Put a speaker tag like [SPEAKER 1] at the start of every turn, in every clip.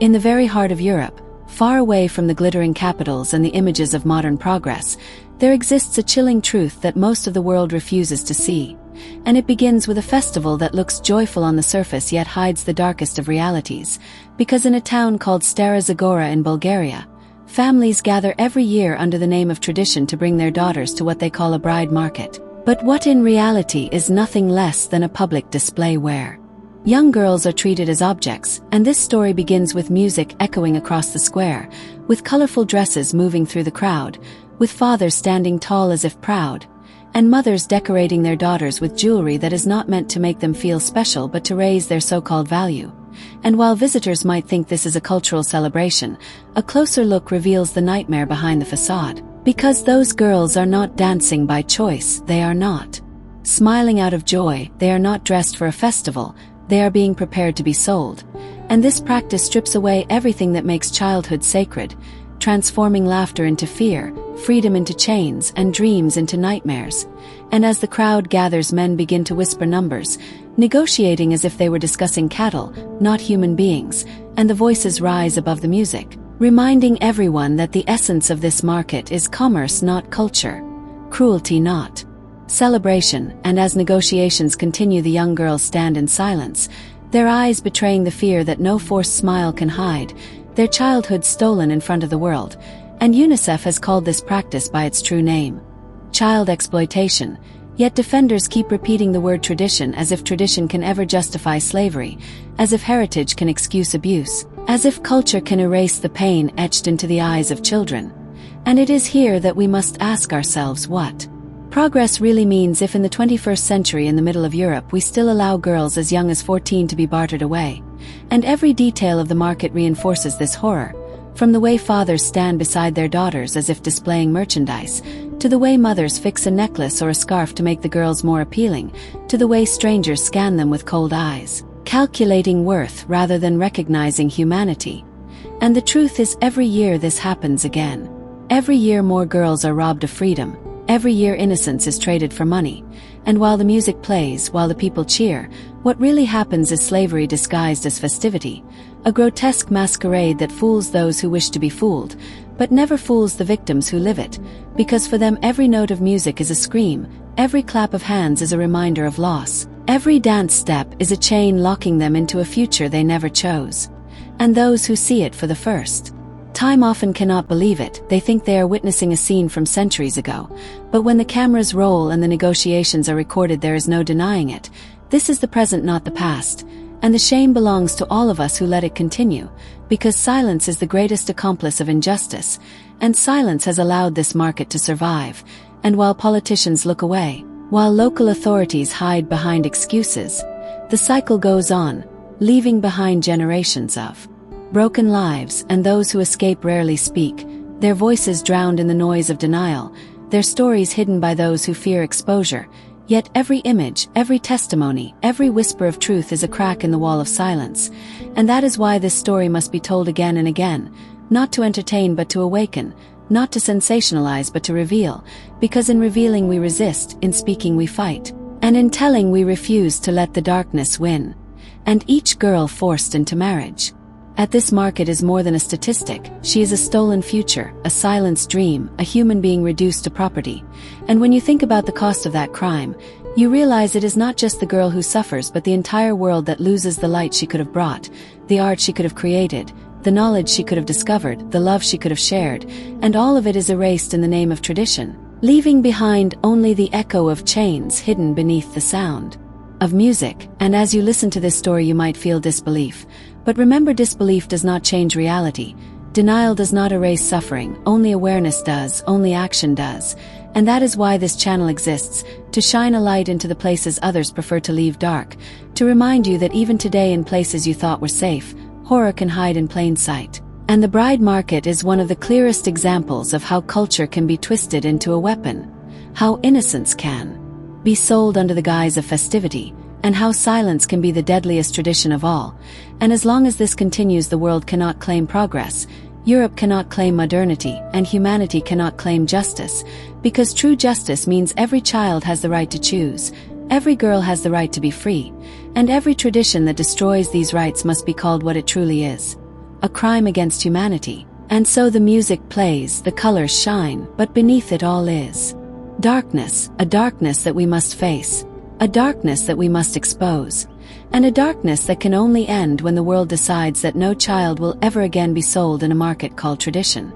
[SPEAKER 1] In the very heart of Europe, far away from the glittering capitals and the images of modern progress, there exists a chilling truth that most of the world refuses to see. And it begins with a festival that looks joyful on the surface yet hides the darkest of realities, because in a town called Stara Zagora in Bulgaria, families gather every year under the name of tradition to bring their daughters to what they call a bride market. But what in reality is nothing less than a public display where young girls are treated as objects, and this story begins with music echoing across the square, with colorful dresses moving through the crowd, with fathers standing tall as if proud, and mothers decorating their daughters with jewelry that is not meant to make them feel special but to raise their so-called value. And while visitors might think this is a cultural celebration, a closer look reveals the nightmare behind the facade. Because those girls are not dancing by choice, they are not smiling out of joy, they are not dressed for a festival, they are being prepared to be sold. And this practice strips away everything that makes childhood sacred, transforming laughter into fear, freedom into chains, and dreams into nightmares. And as the crowd gathers, men begin to whisper numbers, negotiating as if they were discussing cattle, not human beings, and the voices rise above the music, reminding everyone that the essence of this market is commerce, not culture, cruelty, not celebration. And as negotiations continue, the young girls stand in silence, their eyes betraying the fear that no forced smile can hide, their childhood stolen in front of the world. And UNICEF has called this practice by its true name: child exploitation. Yet defenders keep repeating the word tradition, as if tradition can ever justify slavery, as if heritage can excuse abuse, as if culture can erase the pain etched into the eyes of children. And it is here that we must ask ourselves what progress really means if in the 21st century in the middle of Europe we still allow girls as young as 14 to be bartered away. And every detail of the market reinforces this horror, from the way fathers stand beside their daughters as if displaying merchandise, to the way mothers fix a necklace or a scarf to make the girls more appealing, to the way strangers scan them with cold eyes, calculating worth rather than recognizing humanity. And the truth is, every year this happens again. Every year more girls are robbed of freedom. Every year innocence is traded for money. And while the music plays, while the people cheer, what really happens is slavery disguised as festivity, a grotesque masquerade that fools those who wish to be fooled, but never fools the victims who live it, because for them every note of music is a scream, every clap of hands is a reminder of loss, every dance step is a chain locking them into a future they never chose. And those who see it for the first time often cannot believe it. They think they are witnessing a scene from centuries ago. But when the cameras roll and the negotiations are recorded, there is no denying it. This is the present, not the past. And the shame belongs to all of us who let it continue, because silence is the greatest accomplice of injustice, and silence has allowed this market to survive. And while politicians look away, while local authorities hide behind excuses, the cycle goes on, leaving behind generations of broken lives, and those who escape rarely speak, their voices drowned in the noise of denial, their stories hidden by those who fear exposure. Yet every image, every testimony, every whisper of truth is a crack in the wall of silence. And that is why this story must be told again and again, not to entertain but to awaken, not to sensationalize but to reveal, because in revealing we resist, in speaking we fight, and in telling we refuse to let the darkness win. And each girl forced into marriage at this market is more than a statistic. She is a stolen future, a silenced dream, a human being reduced to property. And when you think about the cost of that crime, you realize it is not just the girl who suffers, but the entire world that loses the light she could have brought, the art she could have created, the knowledge she could have discovered, the love she could have shared, and all of it is erased in the name of tradition, leaving behind only the echo of chains hidden beneath the sound of music. And as you listen to this story, you might feel disbelief. But remember, disbelief does not change reality. Denial does not erase suffering. Only awareness does, only action does. And that is why this channel exists, to shine a light into the places others prefer to leave dark, to remind you that even today, in places you thought were safe, horror can hide in plain sight. And the bride market is one of the clearest examples of how culture can be twisted into a weapon, how innocence can be sold under the guise of festivity, and how silence can be the deadliest tradition of all. And as long as this continues, the world cannot claim progress, Europe cannot claim modernity, and humanity cannot claim justice, because true justice means every child has the right to choose, every girl has the right to be free, and every tradition that destroys these rights must be called what it truly is: a crime against humanity. And so the music plays, the colors shine, but beneath it all is darkness, a darkness that we must face, a darkness that we must expose, and a darkness that can only end when the world decides that no child will ever again be sold in a market called tradition.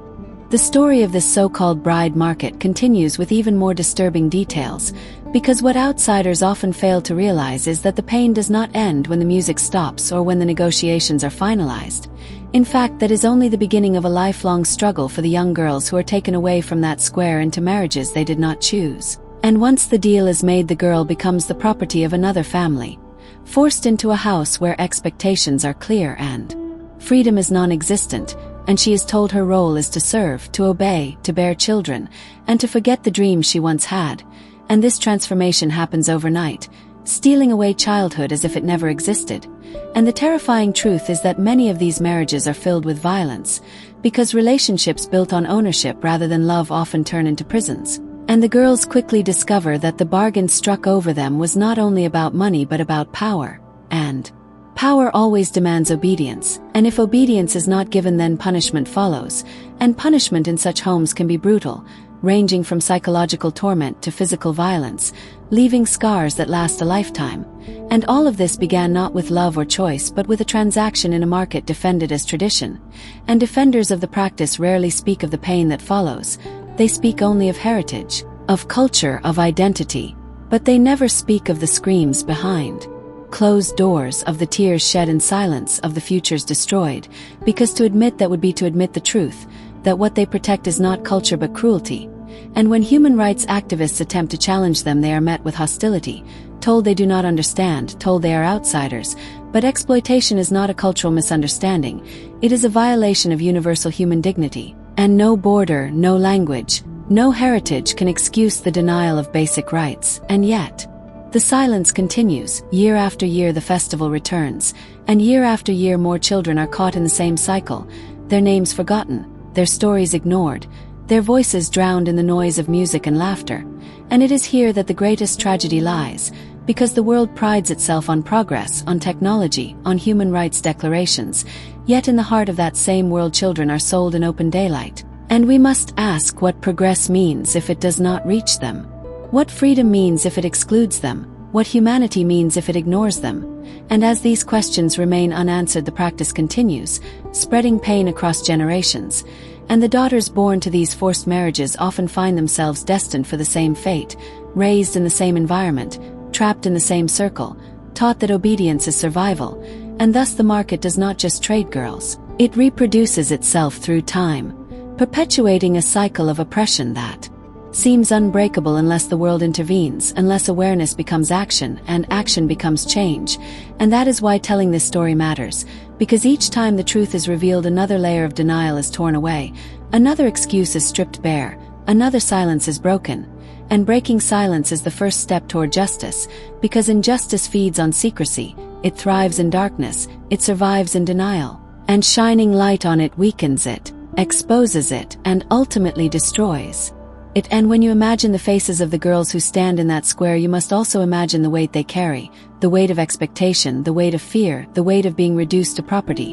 [SPEAKER 1] The story of this so-called bride market continues with even more disturbing details, because what outsiders often fail to realize is that the pain does not end when the music stops or when the negotiations are finalized. In fact, that is only the beginning of a lifelong struggle for the young girls who are taken away from that square into marriages they did not choose. And once the deal is made, the girl becomes the property of another family, forced into a house where expectations are clear and freedom is non-existent, and she is told her role is to serve, to obey, to bear children, and to forget the dreams she once had. And this transformation happens overnight, stealing away childhood as if it never existed. And the terrifying truth is that many of these marriages are filled with violence, because relationships built on ownership rather than love often turn into prisons. And the girls quickly discover that the bargain struck over them was not only about money but about power. And power always demands obedience, and if obedience is not given, then punishment follows, and punishment in such homes can be brutal, ranging from psychological torment to physical violence, leaving scars that last a lifetime. And all of this began not with love or choice but with a transaction in a market defended as tradition. And defenders of the practice rarely speak of the pain that follows. They speak only of heritage, of culture, of identity, but they never speak of the screams behind closed doors, of the tears shed in silence, of the futures destroyed, because to admit that would be to admit the truth, that what they protect is not culture but cruelty. And when human rights activists attempt to challenge them, they are met with hostility, told they do not understand, told they are outsiders. But exploitation is not a cultural misunderstanding, it is a violation of universal human dignity, and no border, no language, no heritage can excuse the denial of basic rights. And yet the silence continues. Year after year the festival returns, and year after year more children are caught in the same cycle, their names forgotten, their stories ignored, their voices drowned in the noise of music and laughter. And it is here that the greatest tragedy lies, because the world prides itself on progress, on technology, on human rights declarations, yet in the heart of that same world children are sold in open daylight. And we must ask what progress means if it does not reach them. What freedom means if it excludes them, what humanity means if it ignores them. And as these questions remain unanswered, the practice continues, spreading pain across generations. And the daughters born to these forced marriages often find themselves destined for the same fate, raised in the same environment, trapped in the same circle, taught that obedience is survival. And thus the market does not just trade girls, it reproduces itself through time, perpetuating a cycle of oppression that seems unbreakable unless the world intervenes, unless awareness becomes action, and action becomes change. And that is why telling this story matters, because each time the truth is revealed, another layer of denial is torn away, another excuse is stripped bare, another silence is broken. And breaking silence is the first step toward justice, because injustice feeds on secrecy, it thrives in darkness, it survives in denial, and shining light on it weakens it, exposes it, and ultimately destroys it. And when you imagine the faces of the girls who stand in that square, you must also imagine the weight they carry, the weight of expectation, the weight of fear, the weight of being reduced to property.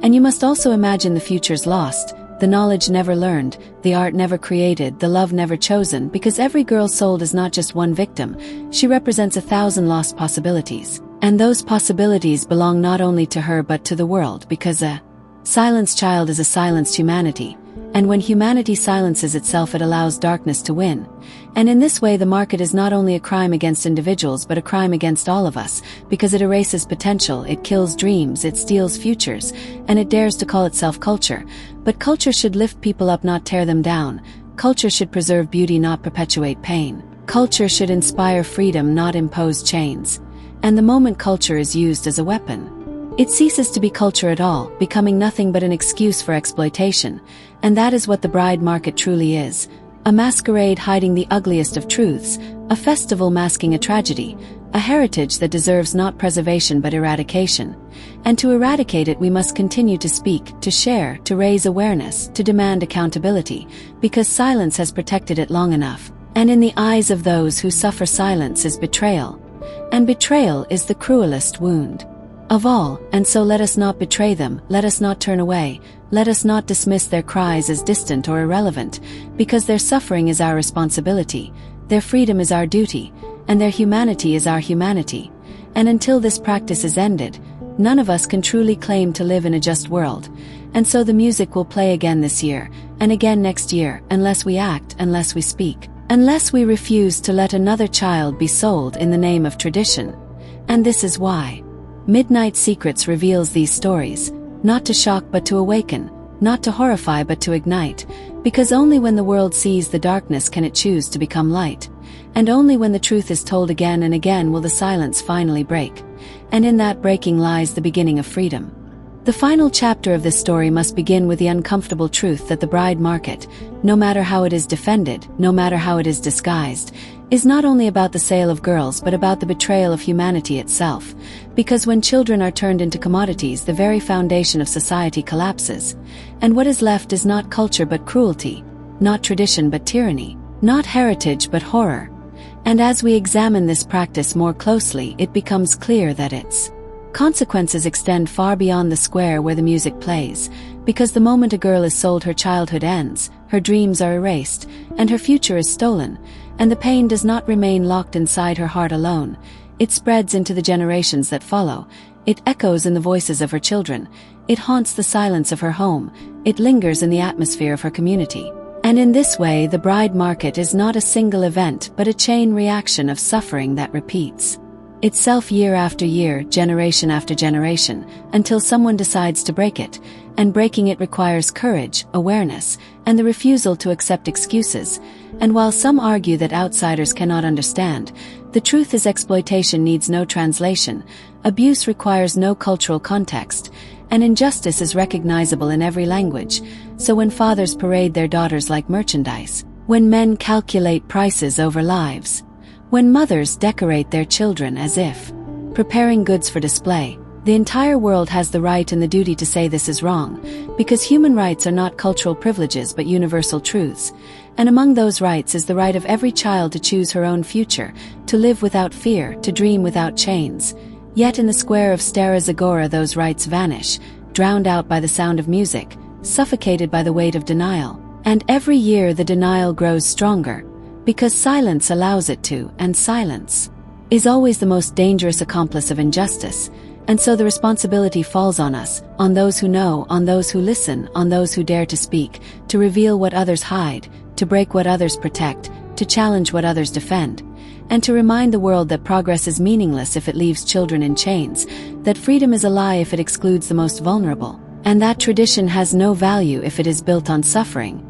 [SPEAKER 1] And you must also imagine the futures lost, the knowledge never learned, the art never created, the love never chosen, because every girl sold is not just one victim, she represents 1,000 lost possibilities. And those possibilities belong not only to her but to the world, because a silenced child is a silenced humanity. And when humanity silences itself, it allows darkness to win. And in this way the market is not only a crime against individuals but a crime against all of us, because it erases potential, it kills dreams, it steals futures, and it dares to call itself culture. But culture should lift people up, not tear them down. Culture should preserve beauty, not perpetuate pain. Culture should inspire freedom, not impose chains. And the moment culture is used as a weapon, it ceases to be culture at all, becoming nothing but an excuse for exploitation. And that is what the bride market truly is. A masquerade hiding the ugliest of truths, a festival masking a tragedy, a heritage that deserves not preservation but eradication. And to eradicate it we must continue to speak, to share, to raise awareness, to demand accountability, because silence has protected it long enough. And in the eyes of those who suffer, silence is betrayal. And betrayal is the cruelest wound. of all, and so let us not betray them, let us not turn away, let us not dismiss their cries as distant or irrelevant, because their suffering is our responsibility, their freedom is our duty, and their humanity is our humanity. And until this practice is ended, none of us can truly claim to live in a just world. And so the music will play again this year, and again next year, unless we act, unless we speak, unless we refuse to let another child be sold in the name of tradition. And this is why Midnight Secrets reveals these stories, not to shock but to awaken, not to horrify but to ignite, because only when the world sees the darkness can it choose to become light, and only when the truth is told again and again will the silence finally break, and in that breaking lies the beginning of freedom. The final chapter of this story must begin with the uncomfortable truth that the bride market, no matter how it is defended, no matter how it is disguised, is not only about the sale of girls but about the betrayal of humanity itself, because when children are turned into commodities the very foundation of society collapses, and what is left is not culture but cruelty, not tradition but tyranny, not heritage but horror. And as we examine this practice more closely, it becomes clear that its consequences extend far beyond the square where the music plays, because the moment a girl is sold her childhood ends, her dreams are erased, and her future is stolen, and the pain does not remain locked inside her heart alone. It spreads into the generations that follow, it echoes in the voices of her children, it haunts the silence of her home, it lingers in the atmosphere of her community. And in this way the bride market is not a single event but a chain reaction of suffering that repeats itself year after year, generation after generation, until someone decides to break it, and breaking it requires courage, awareness, and the refusal to accept excuses. And while some argue that outsiders cannot understand, the truth is exploitation needs no translation, abuse requires no cultural context, and injustice is recognizable in every language. So when fathers parade their daughters like merchandise, when men calculate prices over lives, when mothers decorate their children as if preparing goods for display, the entire world has the right and the duty to say this is wrong, because human rights are not cultural privileges but universal truths. And among those rights is the right of every child to choose her own future, to live without fear, to dream without chains. Yet in the square of Stara Zagora those rights vanish, drowned out by the sound of music, suffocated by the weight of denial. And every year the denial grows stronger, because silence allows it to, and silence is always the most dangerous accomplice of injustice. And so the responsibility falls on us, on those who know, on those who listen, on those who dare to speak, to reveal what others hide, to break what others protect, to challenge what others defend, and to remind the world that progress is meaningless if it leaves children in chains, that freedom is a lie if it excludes the most vulnerable, and that tradition has no value if it is built on suffering.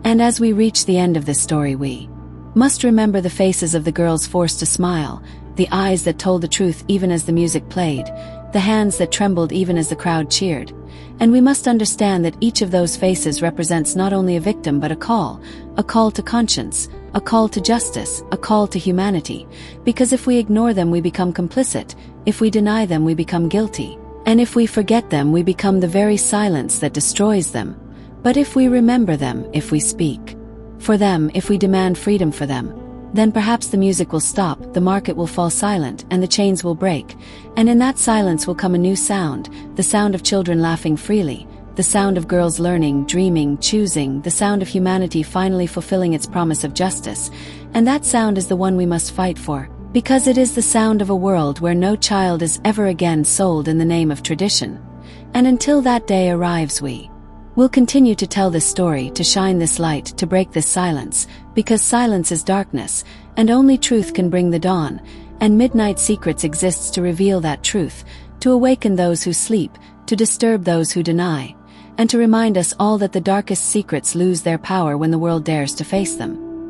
[SPEAKER 1] And as we reach the end of this story, we must remember the faces of the girls forced to smile, the eyes that told the truth even as the music played, the hands that trembled even as the crowd cheered. And we must understand that each of those faces represents not only a victim but a call to conscience, a call to justice, a call to humanity, because if we ignore them we become complicit, if we deny them we become guilty, and if we forget them we become the very silence that destroys them. But if we remember them, if we speak for them, if we demand freedom for them, then perhaps the music will stop, the market will fall silent, and the chains will break, and in that silence will come a new sound, the sound of children laughing freely, the sound of girls learning, dreaming, choosing, the sound of humanity finally fulfilling its promise of justice. And that sound is the one we must fight for, because it is the sound of a world where no child is ever again sold in the name of tradition. And until that day arrives we will continue to tell this story, to shine this light, to break this silence, because silence is darkness, and only truth can bring the dawn, and Midnight Secrets exists to reveal that truth, to awaken those who sleep, to disturb those who deny, and to remind us all that the darkest secrets lose their power when the world dares to face them.